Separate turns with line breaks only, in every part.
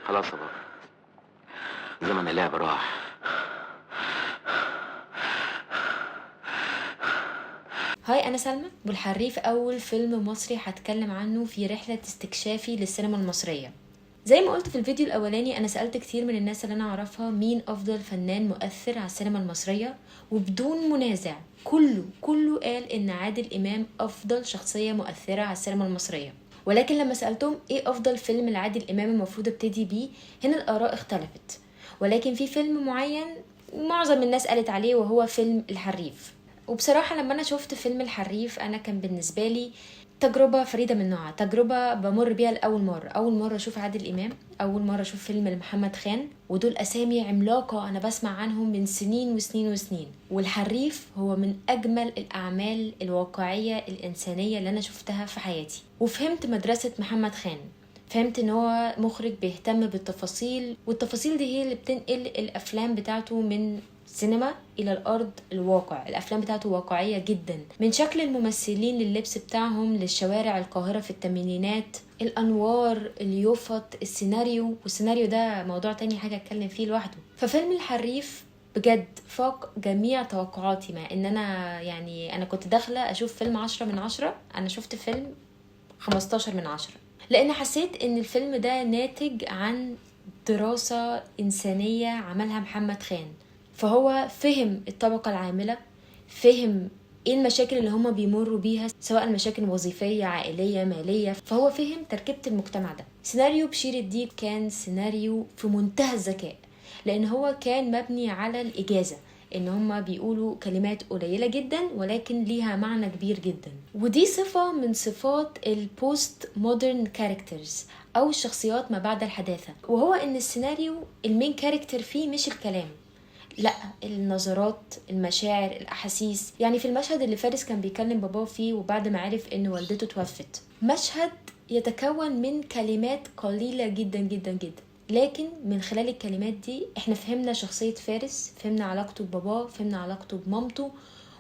خلاص يا بابا، زمن اللعب راح.
هاي، أنا سلمى والحريف أول فيلم مصري هتكلم عنه في رحلة استكشافي للسينما المصرية. زي ما قلت في الفيديو الأولاني، أنا سألت كتير من الناس اللي أنا أعرفها مين أفضل فنان مؤثر على السينما المصرية، وبدون منازع كله قال إن عادل إمام أفضل شخصية مؤثرة على السينما المصرية. ولكن لما سألتهم إيه أفضل فيلم لعادل إمام المفروض ابتدي بيه، هنا الآراء اختلفت. ولكن في فيلم معين معظم الناس قالت عليه، وهو فيلم الحريف. وبصراحة لما أنا شفت فيلم الحريف، أنا كان بالنسبة لي تجربة فريدة من نوعها، تجربة بمر بيها لأول مرة. أول مرة أشوف عادل إمام، أول مرة أشوف فيلم لمحمد خان، ودول أسامي عملاقة أنا بسمع عنهم من سنين وسنين وسنين. والحريف هو من أجمل الأعمال الواقعية الإنسانية اللي أنا شفتها في حياتي. وفهمت مدرسة محمد خان، فهمت ان هو مخرج بيهتم بالتفاصيل، والتفاصيل دي هي اللي بتنقل الافلام بتاعته من سينما الى الارض الواقع. الافلام بتاعته واقعية جدا، من شكل الممثلين لللبس بتاعهم للشوارع القاهرة في الثمانينات، الانوار، اليوفط، السيناريو. والسيناريو ده موضوع تاني حاجة اتكلم فيه لوحده. ففيلم الحريف بجد فاق جميع توقعاتي، مع ان انا كنت داخلة اشوف فيلم 10/10، انا شفت فيلم 15/10، لان حسيت ان الفيلم ده ناتج عن دراسة إنسانية عملها محمد خان. فهو فهم الطبقة العاملة، فهم ايه المشاكل اللي هما بيمروا بيها، سواء مشاكل وظيفية، عائلية، مالية. فهو فهم تركيبة المجتمع ده. سيناريو بشير الديب كان سيناريو في منتهى الذكاء، لان هو كان مبني على الإجازة، ان هما بيقولوا كلمات قليلة جدا ولكن ليها معنى كبير جدا. ودي صفة من صفات البوست مودرن كاركترز، او الشخصيات ما بعد الحداثة. وهو ان السيناريو المين كاركتر فيه مش الكلام، لا، النظرات، المشاعر، الاحاسيس. يعني في المشهد اللي فارس كان بيكلم باباه فيه وبعد ما عرف ان والدته توفت، مشهد يتكون من كلمات قليلة جدا جدا جدا، لكن من خلال الكلمات دي احنا فهمنا شخصية فارس، فهمنا علاقته بباباه، فهمنا علاقته بمامته،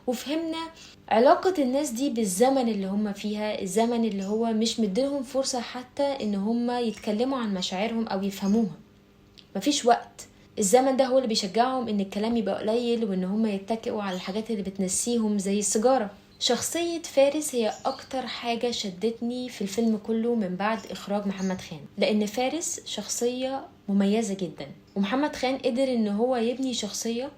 وفهمنا علاقة الناس دي بالزمن اللي هم فيها، الزمن اللي هو مش مديلهم فرصة حتى ان هم يتكلموا عن مشاعرهم او يفهموها. مفيش وقت. الزمن ده هو اللي بيشجعهم ان الكلام يبقى قليل، وان هم يتكئوا على الحاجات اللي بتنسيهم زي السيجارة. شخصية فارس هي اكتر حاجة شدتني في الفيلم كله من بعد اخراج محمد خان، لان فارس شخصية مميزة جدا، ومحمد خان قدر ان هو يبني شخصية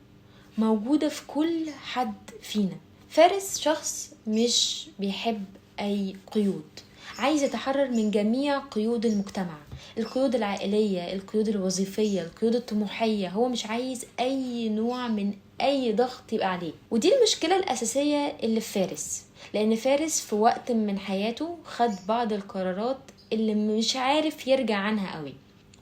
موجودة في كل حد فينا. فارس شخص مش بيحب اي قيود، عايز يتحرر من جميع قيود المجتمع، القيود العائلية، القيود الوظيفية، القيود الطموحية. هو مش عايز اي نوع من اي ضغط يبقى عليه. ودي المشكلة الاساسية اللي في فارس، لان فارس في وقت من حياته خد بعض القرارات اللي مش عارف يرجع عنها قوي.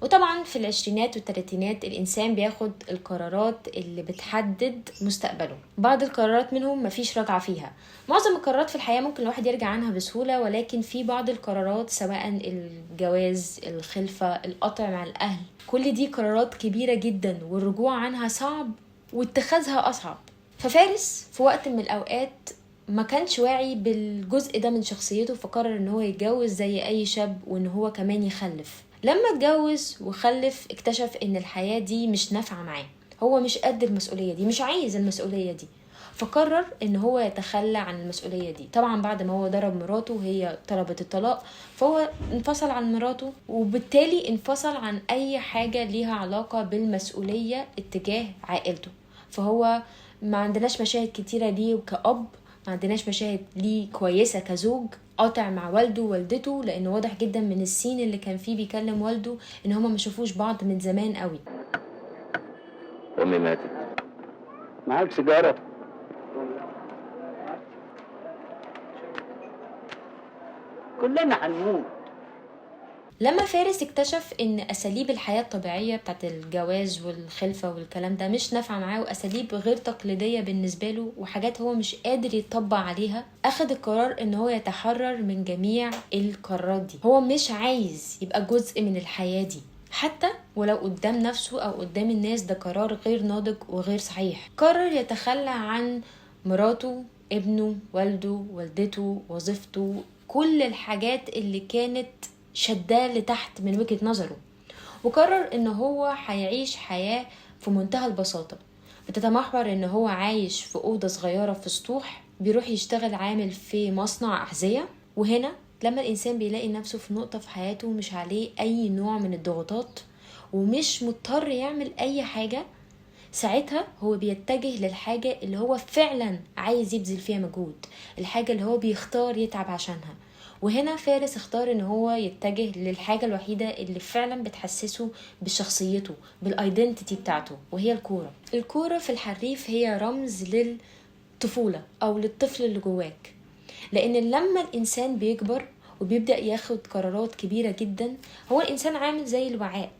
وطبعا في العشرينات والثلاثينات الإنسان بياخد القرارات اللي بتحدد مستقبله. بعض القرارات منهم مفيش رجعة فيها. معظم القرارات في الحياة ممكن الواحد يرجع عنها بسهولة، ولكن في بعض القرارات سواء الجواز، الخلفة، القطع مع الأهل، كل دي قرارات كبيرة جدا والرجوع عنها صعب واتخاذها أصعب. ففارس في وقت من الأوقات ما كانش واعي بالجزء ده من شخصيته، فقرر ان هو يتجوز زي اي شاب، وان هو كمان يخلف. لما اتجوز وخلف اكتشف ان الحياة دي مش نافعة معاه، هو مش قد المسؤولية دي، مش عايز المسؤولية دي. فقرر ان هو يتخلى عن المسؤولية دي. طبعا بعد ما هو ضرب مراته وهي طلبت الطلاق، فهو انفصل عن مراته، وبالتالي انفصل عن اي حاجة ليها علاقة بالمسؤولية اتجاه عائلته. فهو ما عندناش مشاهد كتيرة ليه كأب، ما عندناش مشاهد ليه كويسة كزوج، قاطع مع والده ووالدته، لانه واضح جدا من السين اللي كان فيه بيكلم والده ان هما ما شافوش بعض من زمان قوي.
امي ماتت.
معاك سيجارة؟ كلنا هنموت.
لما فارس اكتشف ان اساليب الحياة الطبيعية بتاعت الجواز والخلفة والكلام ده مش نافعة معاه، واساليب غير تقليدية بالنسبة له، وحاجات هو مش قادر يتطبع عليها، اخد القرار ان هو يتحرر من جميع القرارات دي. هو مش عايز يبقى جزء من الحياة دي، حتى ولو قدام نفسه او قدام الناس ده قرار غير ناضج وغير صحيح. قرر يتخلى عن مراته، ابنه، والده، والدته، وظيفته، كل الحاجات اللي كانت شداه لتحت من وجهة نظره. وقرر ان هو هيعيش حياة في منتهى البساطة، بتتمحور ان هو عايش في أوضة صغيرة في سطوح، بيروح يشتغل عامل في مصنع أحذية. وهنا لما الإنسان بيلاقي نفسه في نقطة في حياته مش عليه أي نوع من الضغوطات ومش مضطر يعمل أي حاجة، ساعتها هو بيتجه للحاجة اللي هو فعلا عايز يبذل فيها مجهود، الحاجة اللي هو بيختار يتعب عشانها. وهنا فارس اختار ان هو يتجه للحاجة الوحيدة اللي فعلا بتحسسه بشخصيته، بالايدنتيتي بتاعته، وهي الكورة. الكورة في الحريف هي رمز للطفولة او للطفل اللي جواك، لان لما الانسان بيكبر وبيبدأ ياخد قرارات كبيرة جدا، هو الانسان عامل زي الوعاء،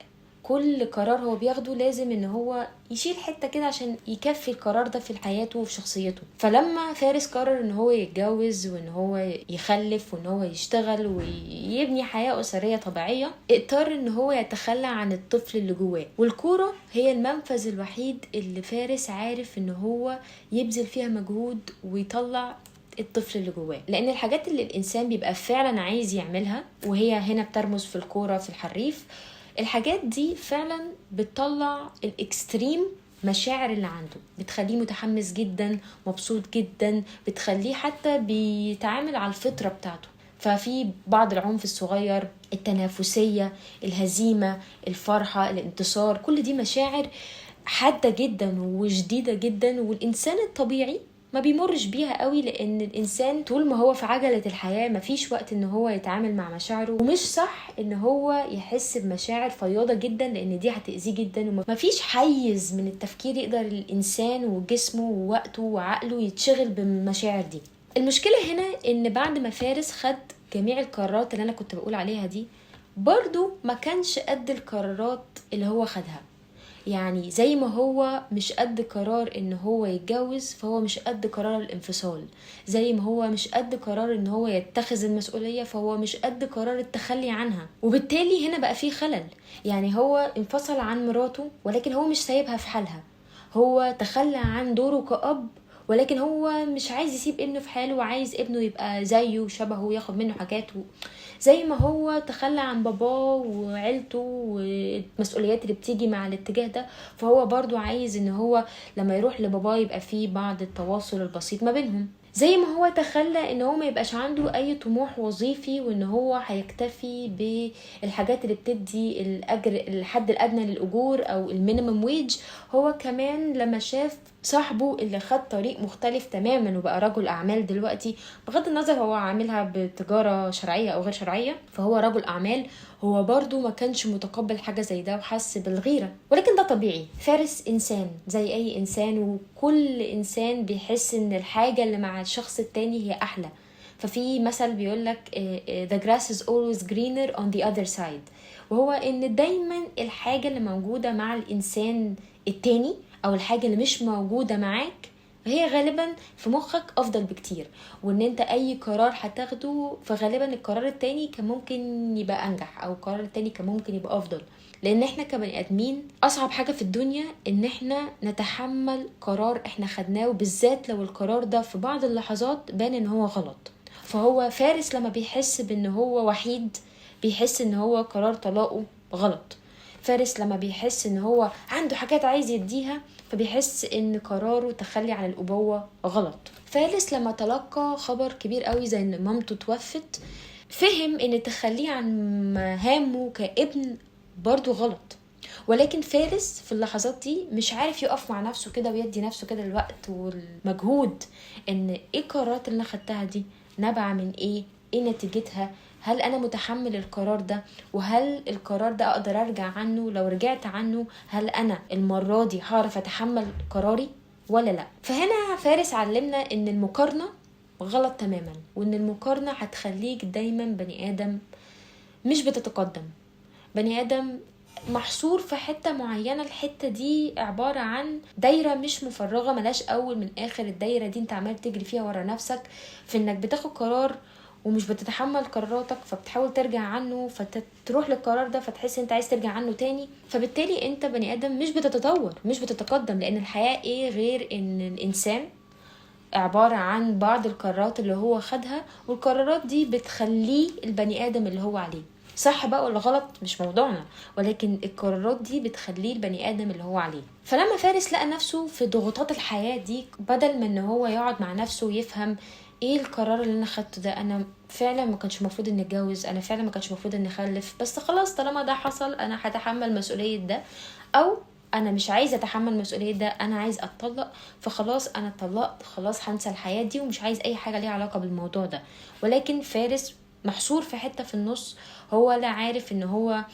كل قرار هو بياخده لازم ان هو يشيل حتة كده عشان يكفي القرار ده في حياته وفي شخصيته. فلما فارس قرر ان هو يتجوز وان هو يخلف وان هو يشتغل ويبني حياة أسرية طبيعية، اضطر ان هو يتخلى عن الطفل اللي جواه. والكورة هي المنفذ الوحيد اللي فارس عارف ان هو يبذل فيها مجهود ويطلع الطفل اللي جواه، لان الحاجات اللي الانسان بيبقى فعلا عايز يعملها، وهي هنا بترمز في الكورة في الحريف، الحاجات دي فعلا بتطلع الاكستريم مشاعر اللي عنده، بتخليه متحمس جدا، مبسوط جدا، بتخليه حتى بيتعامل على الفطرة بتاعته. ففي بعض العنف الصغير، التنافسية، الهزيمة، الفرحة، الانتصار، كل دي مشاعر حادة جدا وشديدة جدا، والإنسان الطبيعي ما بيمرش بيها قوي، لان الانسان طول ما هو في عجلة الحياة مفيش وقت ان هو يتعامل مع مشاعره، ومش صح ان هو يحس بمشاعر فياضة جدا لان دي هتأذيه جدا. ومفيش حيز من التفكير يقدر الانسان وجسمه ووقته وعقله يتشغل بالمشاعر دي. المشكلة هنا ان بعد ما فارس خد جميع القرارات اللي انا كنت بقول عليها دي، برضو ما كانش قد القرارات اللي هو خدها. يعني زي ما هو مش قد قرار ان هو يتجوز، فهو مش قد قرار الانفصال. زي ما هو مش قد قرار ان هو يتخذ المسؤولية، فهو مش قد قرار التخلي عنها. وبالتالي هنا بقى فيه خلل. يعني هو انفصل عن مراته ولكن هو مش سايبها في حالها، هو تخلى عن دوره كأب ولكن هو مش عايز يسيب ابنه في حاله، وعايز ابنه يبقى زيه وشبهه وياخد منه حاجات. زي ما هو تخلى عن باباه وعيلته والمسؤوليات اللي بتيجي مع الاتجاه ده، فهو برضو عايز ان هو لما يروح لباباه يبقى فيه بعض التواصل البسيط ما بينهم. زي ما هو تخلى ان هو ما يبقاش عنده اي طموح وظيفي، وان هو هيكتفي بالحاجات اللي بتدي الاجر الحد الادنى للاجور او المينيمم ويج. هو كمان لما شاف صاحبه اللي خد طريق مختلف تماما وبقى رجل اعمال دلوقتي، بغض النظر هو عاملها بتجارة شرعية او غير شرعية، فهو رجل اعمال، هو برضو ما كانش متقبل حاجة زي ده وحس بالغيرة. ولكن ده طبيعي، فارس انسان زي اي انسان، وكل انسان بيحس ان الحاجة اللي مع الشخص التاني هي احلى. ففي مثل بيقولك the grass is always greener on the other side، وهو ان دايما الحاجة اللي موجودة مع الانسان التاني او الحاجة اللي مش موجودة معاك هي غالبا في مخك افضل بكتير، وان انت اي قرار هتاخده فغالبا القرار التاني كان ممكن يبقى انجح، او القرار التاني كان ممكن يبقى افضل. لان احنا كبني ادمين اصعب حاجة في الدنيا ان احنا نتحمل قرار احنا خدناه، وبالذات لو القرار ده في بعض اللحظات بان ان هو غلط. فهو فارس لما بيحس بان هو وحيد، بيحس ان هو قرار طلاقه غلط. فارس لما بيحس ان هو عنده حاجات عايز يديها، فبيحس ان قراره تخلي عن الابوة غلط. فارس لما تلقى خبر كبير قوي زي ان مامته توفت، فهم ان تخليه عن مهامه كابن برضو غلط. ولكن فارس في اللحظات دي مش عارف يقف مع نفسه كده ويدي نفسه كده الوقت والمجهود ان ايه القرارات اللي انا خدتها دي نابعة من ايه نتيجتها، هل انا متحمل القرار ده، وهل القرار ده اقدر ارجع عنه، لو رجعت عنه هل انا المرة دي هعرف اتحمل قراري ولا لا. فهنا فارس علمنا ان المقارنة غلط تماما، وان المقارنة هتخليك دايما بني ادم مش بتتقدم، بني ادم محصور في حتة معينة. الحتة دي عبارة عن دايرة مش مفرغة، ملاش اول من اخر. الدايرة دي انت عمال تجري فيها ورا نفسك في انك بتاخد قرار ومش بتتحمل قراراتك، فبتحاول ترجع عنه، فتروح للقرار ده فتحس انت عايز ترجع عنه تاني. فبالتالي انت بني ادم مش بتتطور، مش بتتقدم، لان الحياة ايه غير ان الانسان عبارة عن بعض القرارات اللي هو خدها، والقرارات دي بتخليه البني ادم اللي هو عليه. صح بقى ولا غلط مش موضوعنا، ولكن القرارات دي بتخليه البني ادم اللي هو عليه. فلما فارس لقى نفسه في ضغوطات الحياة دي، بدل ما ان هو يقعد مع نفسه ويفهم ايه القرار اللي انا خدته ده، انا فعلا ما كانش المفروض اني اتجوز، انا فعلا ما كانش المفروض اني اخلف، بس خلاص طالما ده حصل انا هتحمل مسؤولية ده، او انا مش عايزه اتحمل مسؤوليه ده، انا عايز اتطلق، فخلاص انا اتطلقت، خلاص هنسى الحياه دي ومش عايز اي حاجه ليها علاقه بالموضوع ده. ولكن فارس محصور في حته في النص، هو لا عارف ان هو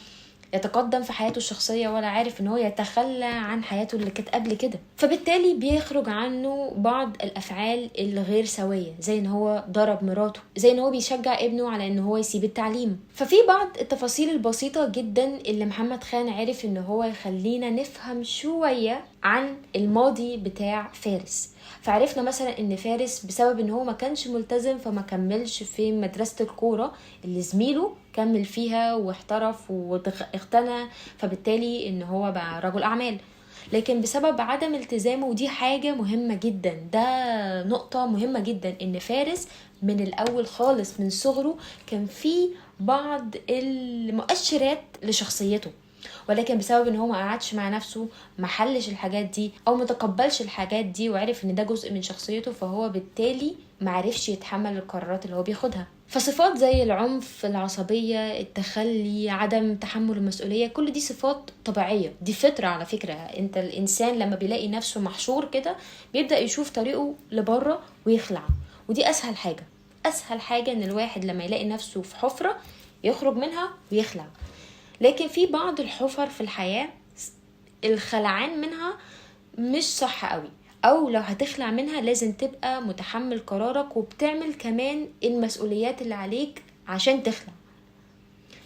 يتقدم في حياته الشخصية ولا عارف ان هو يتخلى عن حياته اللي كانت قبل كده. فبالتالي بيخرج عنه بعض الافعال الغير سوية، زي ان هو ضرب مراته، زي ان هو بيشجع ابنه على ان هو يسيب التعليم. ففي بعض التفاصيل البسيطة جدا اللي محمد خان عرف ان هو يخلينا نفهم شوية عن الماضي بتاع فارس. فعرفنا مثلا ان فارس بسبب ان هو ما كانش ملتزم فما كملش في مدرسة الكورة اللي زميله كمل فيها واحترف واغتنى، فبالتالي ان هو بقى رجل اعمال. لكن بسبب عدم التزامه، ودي حاجة مهمة جدا، ده نقطة مهمة جدا، ان فارس من الاول خالص من صغره كان في بعض المؤشرات لشخصيته، ولكن بسبب ان هو ما قعدش مع نفسه، ما حلش الحاجات دي او ما تقبلش الحاجات دي وعرف ان ده جزء من شخصيته، فهو بالتالي ما عرفش يتحمل القرارات اللي هو بياخدها. فصفات زي العنف، العصبية، التخلي، عدم تحمل المسؤولية، كل دي صفات طبيعية، دي فطرة على فكرة. انت الانسان لما بيلاقي نفسه محشور كده بيبدأ يشوف طريقه لبره ويخلع، ودي اسهل حاجة. اسهل حاجة ان الواحد لما يلاقي نفسه في حفرة يخرج منها ويخلع. لكن في بعض الحفر في الحياة الخلعان منها مش صح قوي، او لو هتخلع منها لازم تبقى متحمل قرارك وبتعمل كمان المسؤوليات اللي عليك عشان تخلع.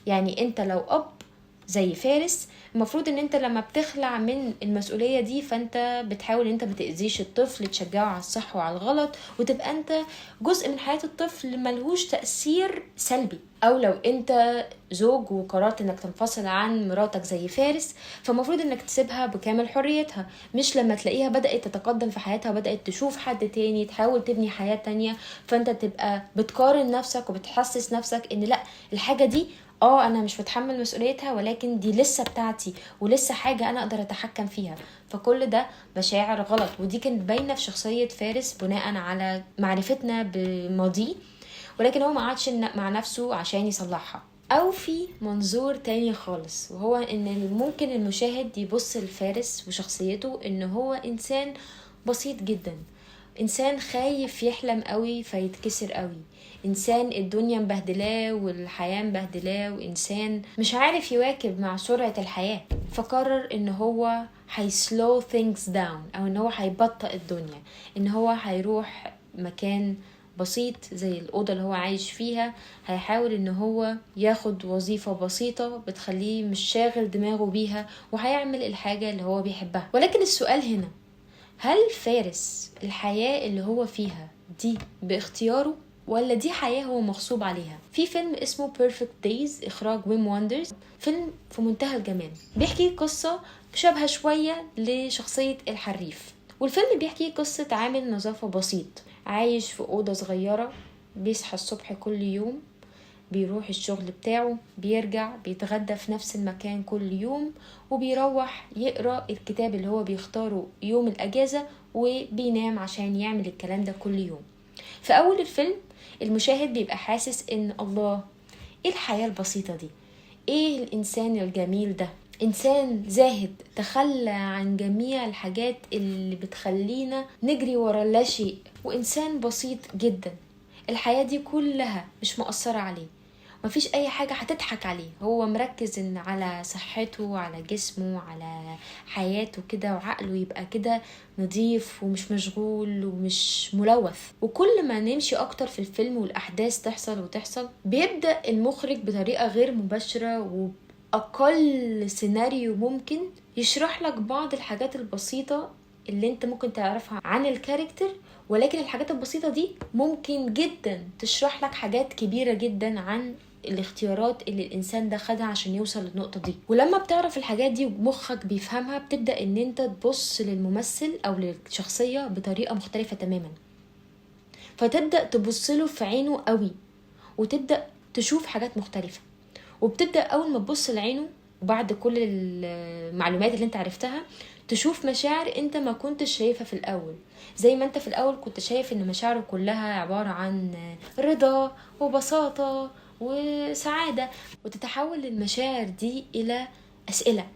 يعني انت لو اب زي فارس، المفروض ان انت لما بتخلع من المسؤولية دي فانت بتحاول انت بتأذيش الطفل، تشجعه على الصح وعلى الغلط، وتبقى انت جزء من حياة الطفل ملهوش تأثير سلبي. او لو انت زوج وقررت انك تنفصل عن مراتك زي فارس، فمفروض انك تسيبها بكامل حريتها، مش لما تلاقيها بدأت تتقدم في حياتها وبدأت تشوف حد تاني تحاول تبني حياة تانية، فانت تبقى بتقارن نفسك وبتحسس نفسك ان لا، الحاجة دي انا مش بتحمل مسؤوليتها، ولكن دي لسه بتاعتي ولسه حاجة انا اقدر اتحكم فيها. فكل ده مشاعر غلط، ودي كانت باينة في شخصية فارس بناء على معرفتنا بماضيه، ولكن هو ما قعدش مع نفسه عشان يصلحها. او في منظور تاني خالص، وهو ان ممكن المشاهد يبص لفارس وشخصيته ان هو انسان بسيط جدا، انسان خايف يحلم قوي فيتكسر قوي، انسان الدنيا مبهدلاه والحياة مبهدلاه، وانسان مش عارف يواكب مع سرعة الحياة، فقرر ان هو هي slow things down، او ان هو هيبطئ الدنيا، ان هو هيروح مكان بسيط زي الأوضة اللي هو عايش فيها، هيحاول ان هو ياخد وظيفة بسيطة بتخليه مش شاغل دماغه بيها، وهيعمل الحاجة اللي هو بيحبها. ولكن السؤال هنا، هل فارس الحياة اللي هو فيها دي باختياره، ولا دي حياة هو مغصوب عليها؟ في فيلم اسمه Perfect Days إخراج ويم واندرز، فيلم في منتهى الجمال، بيحكي قصة شبه شوية لشخصية الحريف. والفيلم بيحكي قصة عامل نظافة بسيط عايش في أوضة صغيرة، بيصحى الصبح كل يوم، بيروح الشغل بتاعه، بيرجع بيتغدى في نفس المكان كل يوم، وبيروح يقرأ الكتاب اللي هو بيختاره يوم الأجازة، وبينام عشان يعمل الكلام ده كل يوم. في أول الفيلم المشاهد بيبقى حاسس إن الله، إيه الحياة البسيطة دي، إيه الإنسان الجميل ده، إنسان زاهد تخلى عن جميع الحاجات اللي بتخلينا نجري ورا لا شيء، وإنسان بسيط جدا، الحياة دي كلها مش مؤثرة عليه، مفيش اي حاجة هتضحك عليه، هو مركز ان على صحته، على جسمه، على حياته كده، وعقله يبقى كده نظيف ومش مشغول ومش ملوث. وكل ما نمشي اكتر في الفيلم والاحداث تحصل وتحصل، بيبدأ المخرج بطريقة غير مباشرة وبأقل سيناريو ممكن يشرح لك بعض الحاجات البسيطة اللي انت ممكن تعرفها عن الكاركتر، ولكن الحاجات البسيطة دي ممكن جدا تشرح لك حاجات كبيرة جدا عن الاختيارات اللي الانسان ده خدها عشان يوصل للنقطة دي. ولما بتعرف الحاجات دي ومخك بيفهمها، بتبدأ ان انت تبص للممثل او للشخصية بطريقة مختلفة تماما، فتبدأ تبص له في عينه قوي، وتبدأ تشوف حاجات مختلفة، وبتبدأ أول ما تبص لعينه وبعد كل المعلومات اللي انت عرفتها تشوف مشاعر انت ما كنتش شايفها في الأول. زي ما انت في الأول كنت شايف ان مشاعره كلها عبارة عن رضا وبساطة وسعادة، وتتحول المشاعر دي إلى أسئلة.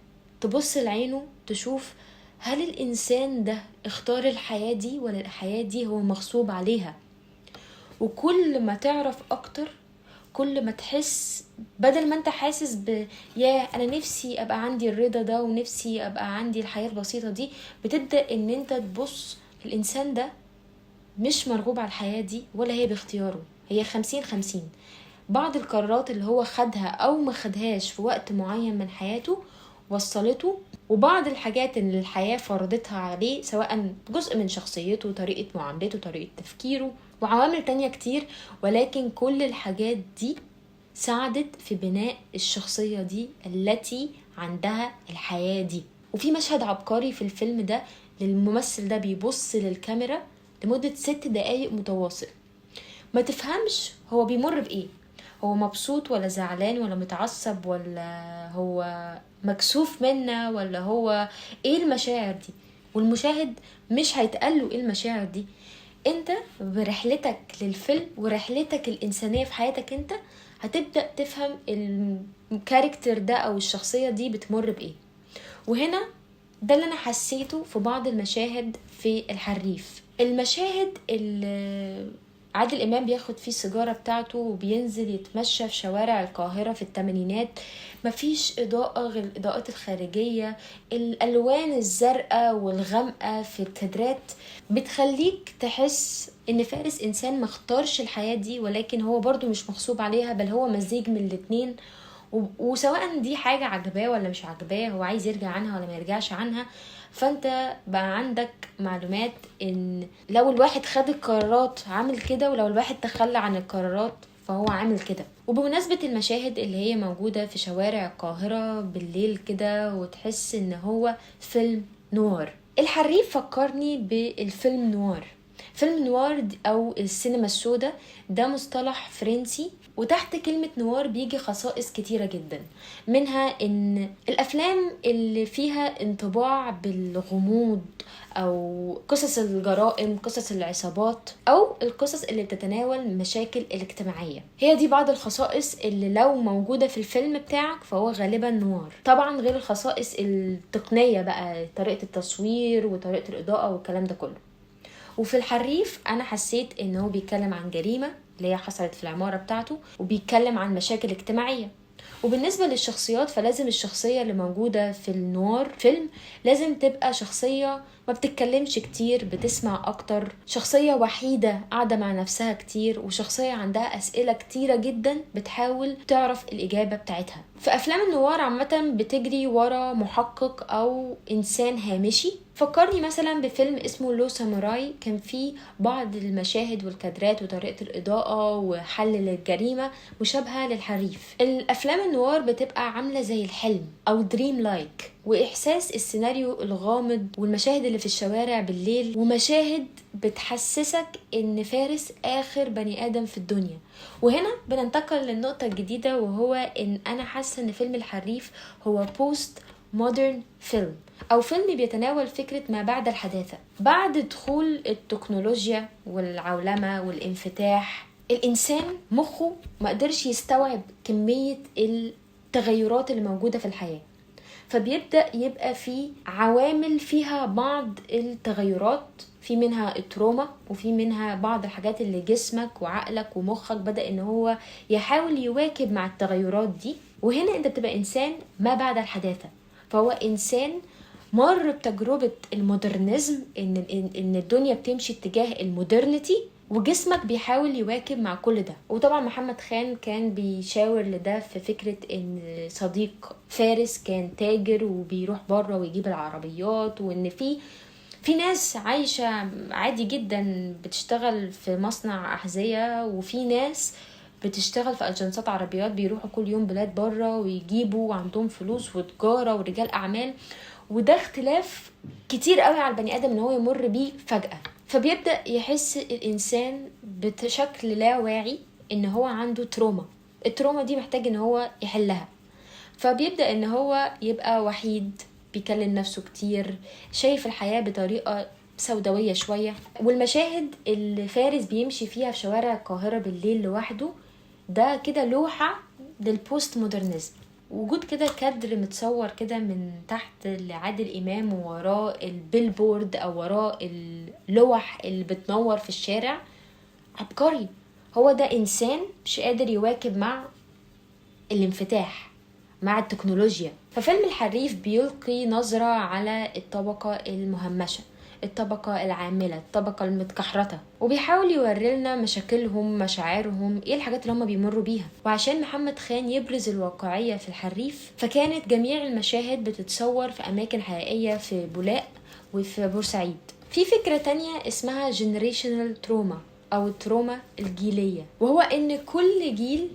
تبص لعينه تشوف هل الإنسان ده اختار الحياة دي ولا الحياة دي هو مغصوب عليها. وكل ما تعرف أكتر كل ما تحس، بدل ما انت حاسس يا انا نفسي ابقى عندي الرضا ده ونفسي ابقى عندي الحياة البسيطة دي، بتبدأ ان انت تبص الانسان ده مش مرغوب على الحياة دي ولا هي باختياره، هي 50-50. بعض القرارات اللي هو خدها او ما خدهاش في وقت معين من حياته وصلته، وبعض الحاجات اللي الحياة فرضتها عليه سواء جزء من شخصيته، طريقة معاملته، طريقة تفكيره، وعوامل تانية كتير. ولكن كل الحاجات دي ساعدت في بناء الشخصية دي التي عندها الحياة دي. وفي مشهد عبقري في الفيلم ده للممثل ده بيبص للكاميرا لمدة 6 دقايق متواصل، ما تفهمش هو بيمر بإيه، هو مبسوط ولا زعلان ولا متعصب ولا هو مكسوف منا ولا هو ايه المشاعر دي. والمشاهد مش هيتقاله ايه المشاعر دي، انت برحلتك للفيلم ورحلتك الانسانية في حياتك انت هتبدأ تفهم الكاركتر ده او الشخصية دي بتمر بايه. وهنا ده اللي انا حسيته في بعض المشاهد في الحريف. المشاهد اللي عادل إمام بياخد فيه السيجارة بتاعته وبينزل يتمشى في شوارع القاهرة في الثمانينات، مفيش إضاءة غير الإضاءات الخارجية، الألوان الزرقاء والغامقة في الكادرات بتخليك تحس إن فارس إنسان مختارش الحياة دي، ولكن هو برضو مش مغصوب عليها، بل هو مزيج من الاتنين. وسواء دي حاجة عجباه ولا مش عجباه، هو عايز يرجع عنها ولا ما يرجعش عنها. فانت بقى عندك معلومات ان لو الواحد خد القرارات عامل كده، ولو الواحد تخلى عن القرارات فهو عامل كده. وبمناسبة المشاهد اللي هي موجودة في شوارع القاهرة بالليل كده وتحس ان هو فيلم نوار، الحريف فكرني بالفيلم نوار. فيلم نوار او السينما السوداء ده مصطلح فرنسي، وتحت كلمة نوار بيجي خصائص كتيرة جدا، منها ان الافلام اللي فيها انطباع بالغموض او قصص الجرائم، قصص العصابات، او القصص اللي بتتناول مشاكل الاجتماعية. هي دي بعض الخصائص اللي لو موجودة في الفيلم بتاعك فهو غالبا نوار. طبعا غير الخصائص التقنية بقى، طريقة التصوير وطريقة الاضاءة والكلام ده كله. وفي الحريف انا حسيت انه بيتكلم عن جريمة اللي هي حصلت في العمارة بتاعته، وبيتكلم عن مشاكل اجتماعية. وبالنسبة للشخصيات فلازم الشخصية اللي موجودة في النوار فيلم لازم تبقى شخصية ما بتتكلمش كتير، بتسمع اكتر، شخصية وحيدة قاعدة مع نفسها كتير، وشخصية عندها اسئلة كتيرة جدا بتحاول تعرف الاجابة بتاعتها. في افلام النوار عامة بتجري ورا محقق او انسان هامشي. فكرني مثلا بفيلم اسمه لو ساموراي، كان فيه بعض المشاهد والكادرات وطريقة الإضاءة وحل للجريمة مشابهة للحريف. الأفلام النوار بتبقى عاملة زي الحلم أو دريم لايك، وإحساس السيناريو الغامض والمشاهد اللي في الشوارع بالليل، ومشاهد بتحسسك إن فارس آخر بني آدم في الدنيا. وهنا بننتقل للنقطة الجديدة، وهو إن أنا حاسة إن فيلم الحريف هو بوست مودرن فيلم، أو فيلم بيتناول فكرة ما بعد الحداثة. بعد دخول التكنولوجيا والعولمة والانفتاح، الإنسان مخه ما قدرش يستوعب كمية التغيرات اللي موجودة في الحياة، فبيبدأ يبقى في عوامل فيها بعض التغيرات، في منها التروما وفي منها بعض الحاجات اللي جسمك وعقلك ومخك بدأ ان هو يحاول يواكب مع التغيرات دي. وهنا انت بتبقى انسان ما بعد الحداثة، فهو انسان مر بتجربة المودرنزم، ان الدنيا بتمشي اتجاه المودرنتي، وجسمك بيحاول يواكب مع كل ده. وطبعا محمد خان كان بيشاور لده في فكرة ان صديق فارس كان تاجر وبيروح بره ويجيب العربيات، وان في ناس عايشة عادي جدا بتشتغل في مصنع أحذية، وفي ناس بتشتغل في أجنسات عربيات بيروحوا كل يوم بلاد بره ويجيبوا وعندهم فلوس وتجارة ورجال أعمال. وده اختلاف كتير قوي على البني آدم ان هو يمر بيه فجأة. فبيبدأ يحس الإنسان بشكل لا واعي ان هو عنده تروما، التروما دي محتاج ان هو يحلها. فبيبدأ ان هو يبقى وحيد، بيكلم نفسه كتير، شايف الحياة بطريقة سوداوية شوية. والمشاهد اللي فارس بيمشي فيها في شوارع القاهرة بالليل لوحده ده كده لوحة للبوست مودرنزم. وجود كده كادر متصور كده من تحت لعادل إمام ووراء البيلبورد أو وراء اللوح اللي بتنور في الشارع عبقري. هو ده إنسان مش قادر يواكب مع الانفتاح، مع التكنولوجيا. ففيلم الحريف بيلقي نظرة على الطبقة المهمشة، الطبقة العاملة، الطبقة المتكحرتة، وبيحاول يوريلنا مشاكلهم، مشاعرهم، ايه الحاجات اللي هم بيمروا بيها. وعشان محمد خان يبرز الواقعية في الحريف فكانت جميع المشاهد بتتصور في أماكن حقيقية في بولاق وفي بورسعيد. في فكرة تانية اسمها generational trauma أو التروما الجيلية، وهو إن كل جيل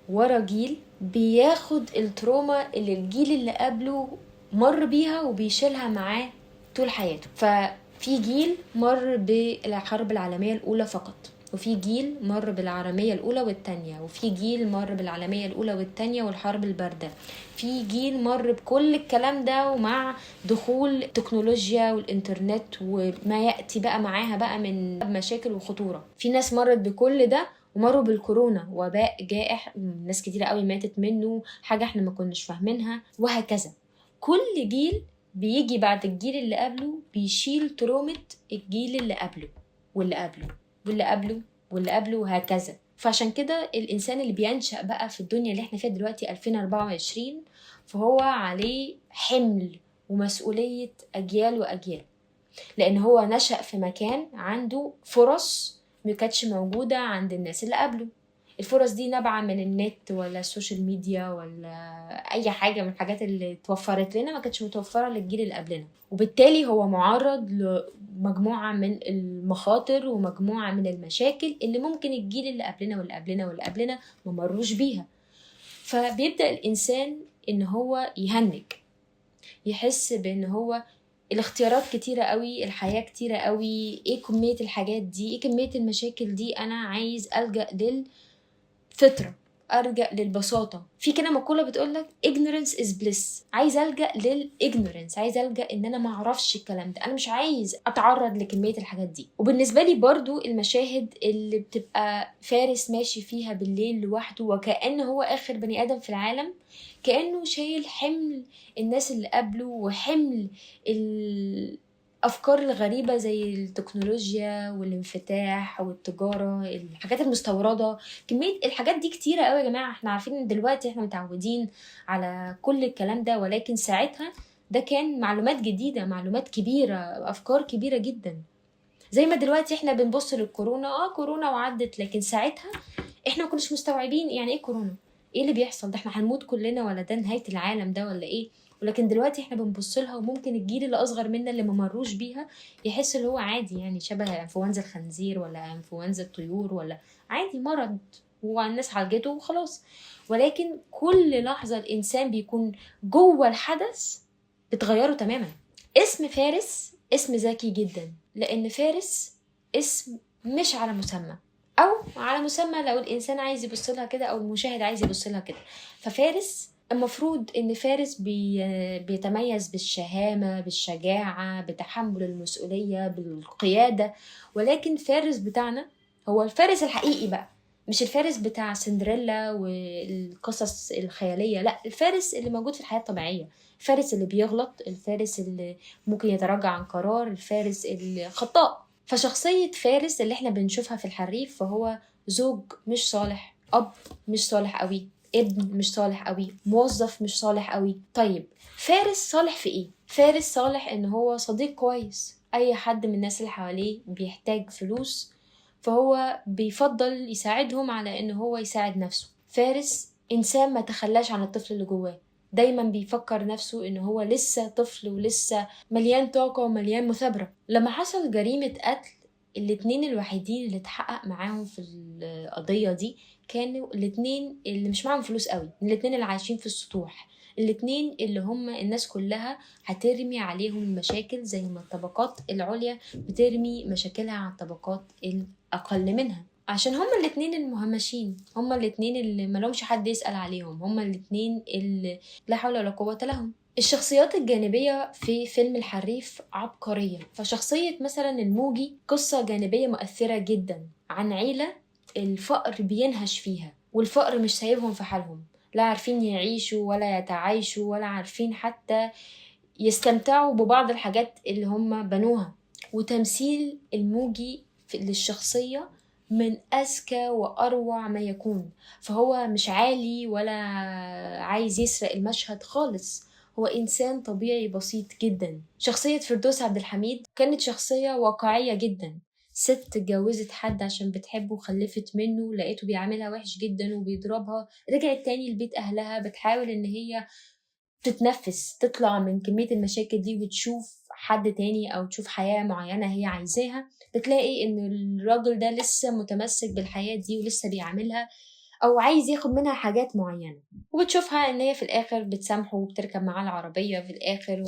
ورا جيل بياخد التروما اللي الجيل اللي قبله مر بيها وبيشيلها معاه طول حياته. ففي جيل مر بالحرب العالمية الأولى فقط، وفي جيل مر بالعالمية الأولى والتانية، وفي جيل مر بالعالمية الأولى والتانية والحرب الباردة، في جيل مر بكل الكلام ده ومع دخول التكنولوجيا والإنترنت وما يأتي بقى معاها بقى من مشاكل وخطورة. في ناس مرت بكل ده ومروا بالكورونا، وباء جائح ناس كتيرة قوي ماتت منه، حاجة احنا ما كناش فاهمينها، وهكذا. كل جيل بيجي بعد الجيل اللي قبله بيشيل ترومة الجيل اللي قبله واللي قبله واللي قبله واللي قبله وهكذا. فعشان كده الإنسان اللي بينشأ بقى في الدنيا اللي احنا فيها دلوقتي 2024 فهو عليه حمل ومسؤولية أجيال وأجيال، لأن هو نشأ في مكان عنده فرص مكانتش موجودة عند الناس اللي قبله. الفرص دي نابعة من النت ولا السوشيال ميديا ولا أي حاجة من الحاجات اللي توفرت لنا ما كانتش متوفرة للجيل اللي قبلنا، وبالتالي هو معرض لمجموعة من المخاطر ومجموعة من المشاكل اللي ممكن الجيل اللي قبلنا واللي قبلنا واللي قبلنا ما مروش بيها. فبيبدأ الإنسان إن هو يهنج، يحس بإن هو الاختيارات كتيرة قوي، الحياة كتيرة قوي، ايه كمية الحاجات دي، ايه كمية المشاكل دي، انا عايز ألجأ للفطرة، ألجأ للبساطة. في كده مقولة بتقولك ignorance is bliss، عايز ألجأ للignorance، عايز ألجأ ان انا معرفش الكلام ده، انا مش عايز اتعرض لكمية الحاجات دي. وبالنسبة لي برضو المشاهد اللي بتبقى فارس ماشي فيها بالليل لوحده وكأنه هو آخر بني آدم في العالم، كأنه شايل حمل الناس اللي قبله وحمل الأفكار الغريبة زي التكنولوجيا والانفتاح والتجارة، الحاجات المستوردة. كمية الحاجات دي كتيرة قوي يا جماعة. احنا عارفين ان دلوقتي احنا متعودين على كل الكلام ده، ولكن ساعتها ده كان معلومات جديدة، معلومات كبيرة، أفكار كبيرة جدا. زي ما دلوقتي احنا بنبص للكورونا، كورونا وعدت، لكن ساعتها احنا ما كناش مستوعبين يعني ايه كورونا، ايه اللي بيحصل ده، احنا هنموت كلنا ولا ده نهاية العالم ده ولا ايه. ولكن دلوقتي احنا بنبص لها وممكن الجيل اللي اصغر منا اللي ما مروش بيها يحس اللي هو عادي، يعني شبه انفلونزا الخنزير ولا انفلونزا الطيور، ولا عادي مرض والناس عالجته وخلاص. ولكن كل لحظة الانسان بيكون جوه الحدث بتغيره تماما. اسم فارس اسم ذكي جدا، لان فارس اسم مش على مسمى، او على مسمى لو الانسان عايز يبص لها كده او المشاهد عايز يبص لها كده. ففارس المفروض ان فارس بيتميز بالشهامة، بالشجاعة، بتحمل المسؤولية، بالقيادة. ولكن فارس بتاعنا هو الفارس الحقيقي بقى، مش الفارس بتاع سندريلا والقصص الخيالية، لا، الفارس اللي موجود في الحياة الطبيعية، الفارس اللي بيغلط، الفارس اللي ممكن يتراجع عن قرار، الفارس اللي خطاء. فشخصية فارس اللي احنا بنشوفها في الحريف فهو زوج مش صالح، أب مش صالح قوي، ابن مش صالح قوي، موظف مش صالح قوي. طيب فارس صالح في ايه؟ فارس صالح ان هو صديق كويس، اي حد من الناس اللي حواليه بيحتاج فلوس فهو بيفضل يساعدهم على ان هو يساعد نفسه. فارس انسان ما تخلاش عن الطفل اللي جواه، دايما بيفكر نفسه ان هو لسه طفل ولسه مليان طاقة ومليان مثابرة. لما حصل جريمة قتل، الاتنين الوحيدين اللي اتحقق معاهم في القضية دي كانوا الاتنين اللي مش معاهم فلوس قوي، الاتنين اللي عايشين في السطوح، الاتنين اللي هم الناس كلها هترمي عليهم المشاكل زي ما الطبقات العليا بترمي مشاكلها على الطبقات الأقل منها. عشان هما الاتنين المهمشين، هما الاتنين اللي ملهمش حد يسأل عليهم، هما الاتنين اللي لا حول ولا قوة لهم. الشخصيات الجانبية في فيلم الحريف عبقرية. فشخصية مثلا الموجي قصة جانبية مؤثرة جدا عن عيلة الفقر بينهش فيها، والفقر مش سايبهم في حالهم، لا عارفين يعيشوا ولا يتعايشوا ولا عارفين حتى يستمتعوا ببعض الحاجات اللي هم بنوها. وتمثيل الموجي للشخصية من أذكى وأروع ما يكون. فهو مش عالي ولا عايز يسرق المشهد خالص، هو إنسان طبيعي بسيط جدا. شخصية فردوس عبد الحميد كانت شخصية واقعية جدا، ست اتجوزت حد عشان بتحبه وخلفت منه، لقيته بيعملها وحش جدا وبيضربها، رجعت تاني لبيت أهلها بتحاول إن هي تتنفس تطلع من كمية المشاكل دي وتشوف حد تاني أو تشوف حياة معينة هي عايزاها. بتلاقي إن الراجل ده لسه متمسك بالحياة دي ولسه بيعملها أو عايز ياخد منها حاجات معينة، وبتشوفها إن هي في الآخر بتسامحه وبتركب معاه العربية في الآخر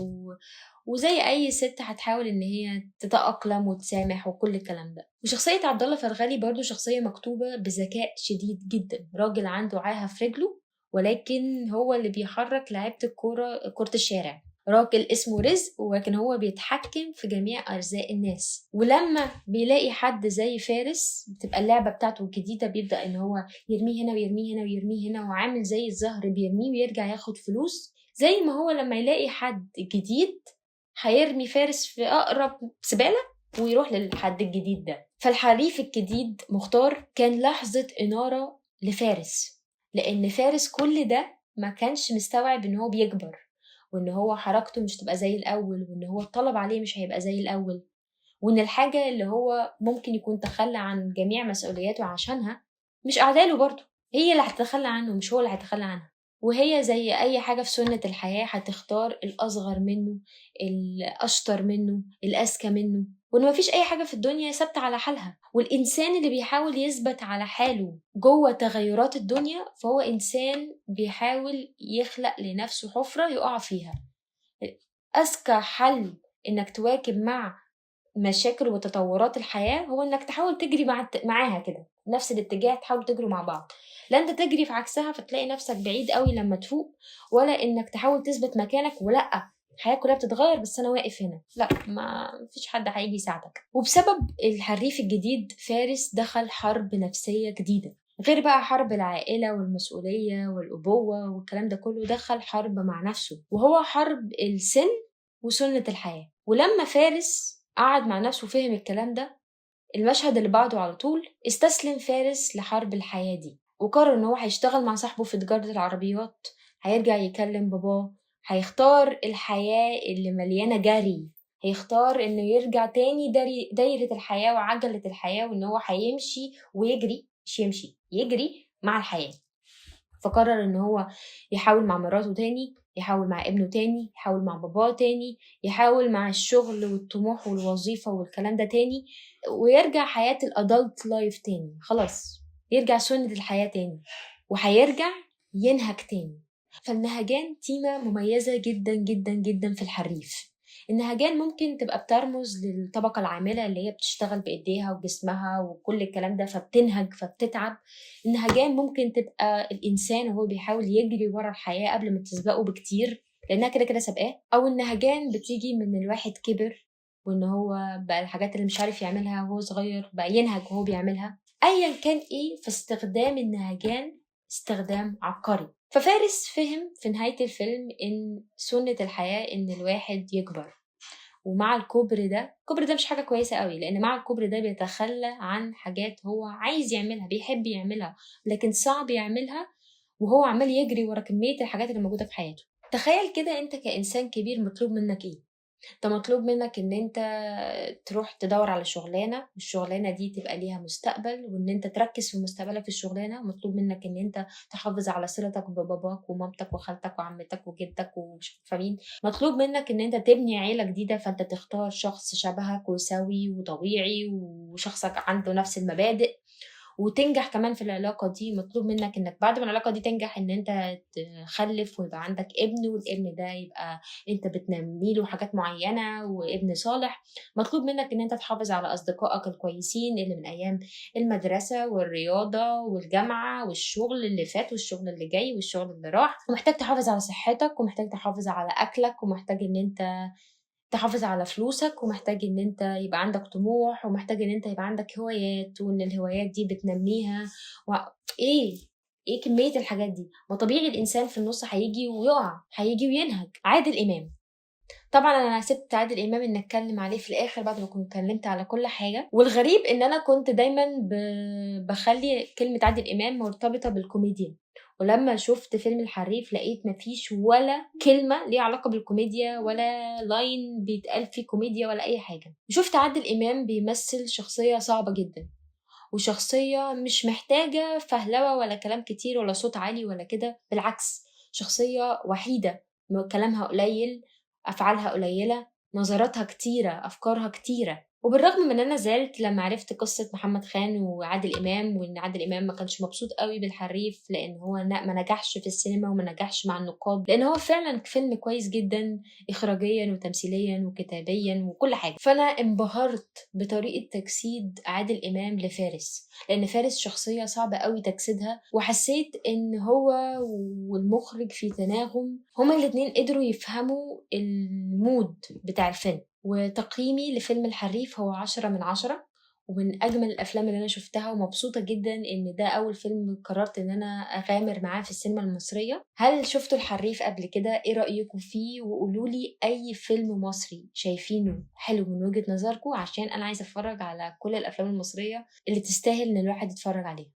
وزي أي ست هتحاول إن هي تتأقلم وتسامح وكل الكلام ده. وشخصية عبد الله فرغلي برضو شخصية مكتوبة بذكاء شديد جدا، راجل عنده عاهة في رجله ولكن هو اللي بيحرك لعيبة كرة الشارع، راجل اسمه رزق ولكن هو بيتحكم في جميع أرزاق الناس. ولما بيلاقي حد زي فارس بتبقى اللعبة بتاعته الجديدة، بيبدأ إن هو يرميه هنا ويرميه هنا ويرميه هنا وعامل زي الزهر بيرميه ويرجع ياخد فلوس. زي ما هو لما يلاقي حد جديد هيرمي فارس في أقرب زبالة ويروح للحد الجديد ده. فالحريف الجديد مختار كان لحظة إنارة لفارس، لأن فارس كل ده ما كانش مستوعب إن هو بيكبر وإن هو حركته مش تبقى زي الأول وإن هو الطلب عليه مش هيبقى زي الأول، وإن الحاجة اللي هو ممكن يكون تخلى عن جميع مسؤولياته عشانها مش أعداله برضه، هي اللي هتتخلى عنه مش هو اللي هيتخلى عنها. وهي زي أي حاجة في سنة الحياة هتختار الأصغر منه، الأشطر منه، الأذكى منه، وإن مفيش أي حاجة في الدنيا ثابتة على حالها. والإنسان اللي بيحاول يثبت على حاله جوه تغيرات الدنيا فهو إنسان بيحاول يخلق لنفسه حفرة يقع فيها. أذكى حل إنك تواكب مع مشاكل وتطورات الحياة هو إنك تحاول تجري معاها كده نفس الاتجاه، تحاول تجروا مع بعض، لا انت تجري في عكسها فتلاقي نفسك بعيد قوي لما تفوق، ولا انك تحاول تثبت مكانك ولا الحياة كلها بتتغير بس انا واقف هنا، لا ما فيش حد هيجي يساعدك. وبسبب الحريف الجديد فارس دخل حرب نفسية جديدة، غير بقى حرب العائلة والمسؤولية والأبوة والكلام ده كله، دخل حرب مع نفسه وهو حرب السن وسنة الحياة. ولما فارس قعد مع نفسه وفهم الكلام ده، المشهد اللي بعده على طول استسلم فارس لحرب الحياة دي وقرر ان هو هيشتغل مع صاحبه في تجارة العربيات، هيرجع يكلم باباه، هيختار الحياة اللي مليانة جري، هيختار انه يرجع تاني دايرة الحياة وعجلة الحياة، وان هو هيمشي ويجري، مش يمشي يجري مع الحياة. فقرر ان هو يحاول مع مراته تاني، يحاول مع ابنه تاني، يحاول مع باباه تاني، يحاول مع الشغل والطموح والوظيفة والكلام ده تاني، ويرجع حياة الادلت لايف تاني، خلاص يرجع سنة الحياة تاني وهيرجع ينهج تاني. فالنهجان تيمة مميزة جدا جدا جدا في الحريف. النهجان ممكن تبقى بترمز للطبقة العاملة اللي هي بتشتغل بإيديها وجسمها وكل الكلام ده فبتنهج فبتتعب. النهجان ممكن تبقى الإنسان وهو بيحاول يجري ورا الحياة قبل ما تسبقه بكتير لأنها كده كده سابقاه. أو النهجان بتيجي من الواحد كبر وإن هو بقى الحاجات اللي مش عارف يعملها وهو صغير بقى ينهج وهو بيعملها. أيا كان إيه، فاستخدام النهجان استخدام عبقري. ففارس فهم في نهاية الفيلم إن سنة الحياة إن الواحد يكبر، ومع الكبر ده مش حاجة كويسة قوي، لأن مع الكبر ده بيتخلى عن حاجات هو عايز يعملها بيحب يعملها لكن صعب يعملها وهو عمال يجري ورا كمية الحاجات اللي موجودة في حياته. تخيل كده انت كإنسان كبير مطلوب منك ايه؟ انت مطلوب منك ان انت تروح تدور على شغلانة، الشغلانة دي تبقى ليها مستقبل وان انت تركز في مستقبلك في الشغلانة. مطلوب منك ان انت تحافظ على صلتك بباباك ومامتك وخالتك وعمتك وجدك ومش عارفة مين. مطلوب منك ان انت تبني عيلة جديدة، فانت تختار شخص شبهك وسوي وطبيعي وشخصك عنده نفس المبادئ. وتنجح كمان في العلاقة دي. مطلوب منك انك بعد ما العلاقة دي تنجح ان انت تخلف ويبقى عندك ابن، والابن ده يبقى انت بتنمي له حاجات معينة وابن صالح. مطلوب منك ان انت تحافظ على اصدقائك الكويسين اللي من ايام المدرسة والرياضة والجامعة والشغل اللي فات والشغل اللي جاي والشغل اللي راح. ومحتاج تحافظ على صحتك، ومحتاج تحافظ على اكلك، ومحتاج ان انت تحافظ على فلوسك، ومحتاج ان انت يبقى عندك طموح، ومحتاج ان انت يبقى عندك هوايات، وان الهوايات دي بتنميها و... ايه كمية الحاجات دي. ما طبيعي الانسان في النص هيجي ويقع، هيجي وينهج. عادل امام، طبعا انا سبت عادل امام ان اتكلم عليه في الاخر بعد ما كنت اتكلمت على كل حاجه. والغريب ان انا كنت دايما بخلي كلمه عادل امام مرتبطه بالكوميديا، ولما شفت فيلم الحريف لقيت مفيش ولا كلمه ليها علاقه بالكوميديا، ولا لاين بيتقال فيه كوميديا ولا اي حاجه. شفت عادل امام بيمثل شخصيه صعبه جدا، وشخصيه مش محتاجه فهلوه ولا كلام كتير ولا صوت عالي ولا كده. بالعكس، شخصيه وحيده، كلامها قليل، أفعالها قليلة، نظراتها كتيرة، أفكارها كتيرة. وبالرغم من أن أنا زعلت لما عرفت قصة محمد خان وعادل إمام، وإن عادل إمام ما كانش مبسوط قوي بالحريف لأن هو ما نجحش في السينما وما نجحش مع النقاد، لأن هو فعلا فيلم كويس جدا إخراجيا وتمثيليا وكتابيا وكل حاجة. فأنا انبهرت بطريقة تجسيد عادل إمام لفارس، لأن فارس شخصية صعبة قوي تجسيدها. وحسيت إن هو والمخرج في تناغم، هما الاتنين قدروا يفهموا المود بتاع الفيلم. وتقييمي لفيلم الحريف هو 10/10، ومن أجمل الأفلام اللي أنا شفتها، ومبسوطة جدا إن ده أول فيلم قررت إن أنا أغامر معاه في السينما المصرية. هل شفتوا الحريف قبل كده؟ إيه رأيكم فيه؟ وقولولي أي فيلم مصري شايفينه حلو من وجهة نظركم، عشان أنا عايزة أتفرج على كل الأفلام المصرية اللي تستاهل إن الواحد يتفرج عليها.